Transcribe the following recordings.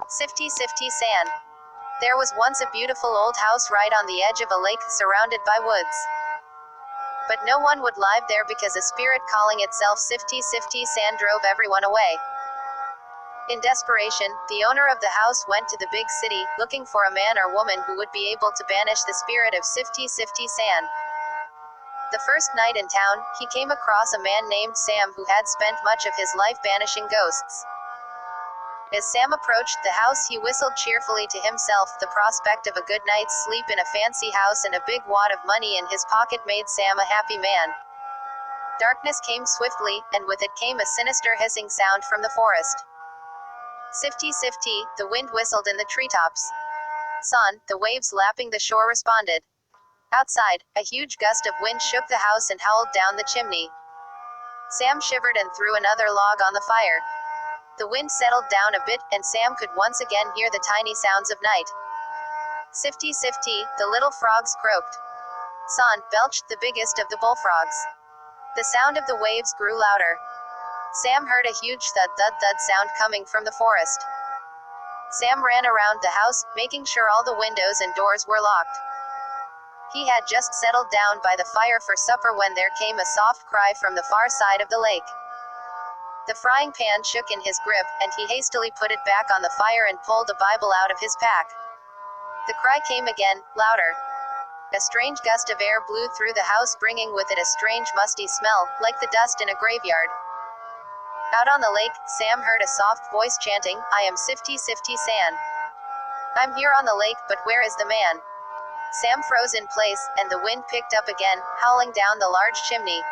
Sifty, sifty sand. There was once a beautiful old house right on the edge of a lake, surrounded by woods. But no one would live there because a spirit calling itself Sifty, sifty sand drove everyone away. In desperation, the owner of the house went to the big city, looking for a man or woman who would be able to banish the spirit of Sifty, sifty sand. The first night in town, he came across a man named Sam who had spent much of his life banishing ghosts. As Sam approached the house, he whistled cheerfully to himself. The prospect of a good night's sleep in a fancy house and a big wad of money in his pocket made Sam a happy man. Darkness came swiftly, and with it came a sinister hissing sound from the forest. Sifty, sifty, the wind whistled in the treetops. Son, the waves lapping the shore responded. Outside, a huge gust of wind shook the house and howled down the chimney. Sam shivered and threw another log on the fire. The wind settled down a bit, and Sam could once again hear the tiny sounds of night. Sifty, sifty, the little frogs croaked. Son, belched the biggest of the bullfrogs. The sound of the waves grew louder. Sam heard a huge thud thud thud sound coming from the forest. Sam ran around the house, making sure all the windows and doors were locked. He had just settled down by the fire for supper when there came a soft cry from the far side of the lake. The frying pan shook in his grip, and he hastily put it back on the fire and pulled a Bible out of his pack. The cry came again, louder. A strange gust of air blew through the house, bringing with it a strange musty smell, like the dust in a graveyard. Out on the lake, Sam heard a soft voice chanting, "I am Sifty, sifty sand. I'm here on the lake, but where is the man?" Sam froze in place, and the wind picked up again, howling down the large chimney.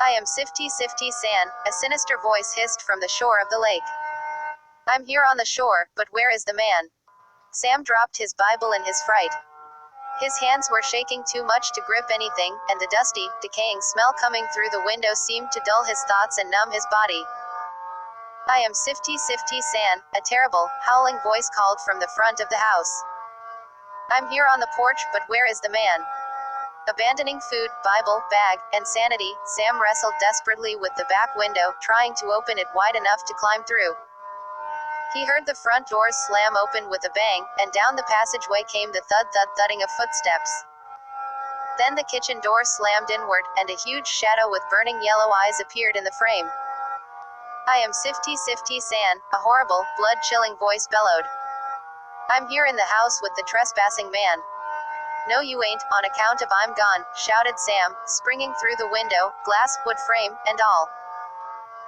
"I am Sifty, sifty sand," a sinister voice hissed from the shore of the lake. "I'm here on the shore, but where is the man?" Sam dropped his Bible in his fright. His hands were shaking too much to grip anything, and the dusty, decaying smell coming through the window seemed to dull his thoughts and numb his body. "I am Sifty, sifty sand," a terrible, howling voice called from the front of the house. "I'm here on the porch, but where is the man?" Abandoning food, Bible, bag, and sanity, Sam wrestled desperately with the back window, trying to open it wide enough to climb through. He heard the front doors slam open with a bang, and down the passageway came the thud thud thudding of footsteps. Then the kitchen door slammed inward, and a huge shadow with burning yellow eyes appeared in the frame. "I am Sifty, sifty sand," a horrible, blood-chilling voice bellowed. "I'm here in the house with the trespassing man." "No you ain't, on account of I'm gone," shouted Sam, springing through the window, glass, wood frame, and all.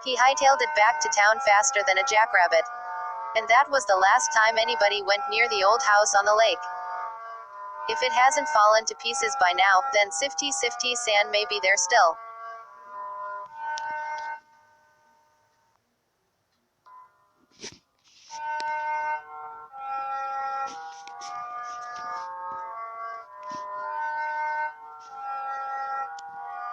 He hightailed it back to town faster than a jackrabbit. And that was the last time anybody went near the old house on the lake. If it hasn't fallen to pieces by now, then Sifty, sifty sand may be there still.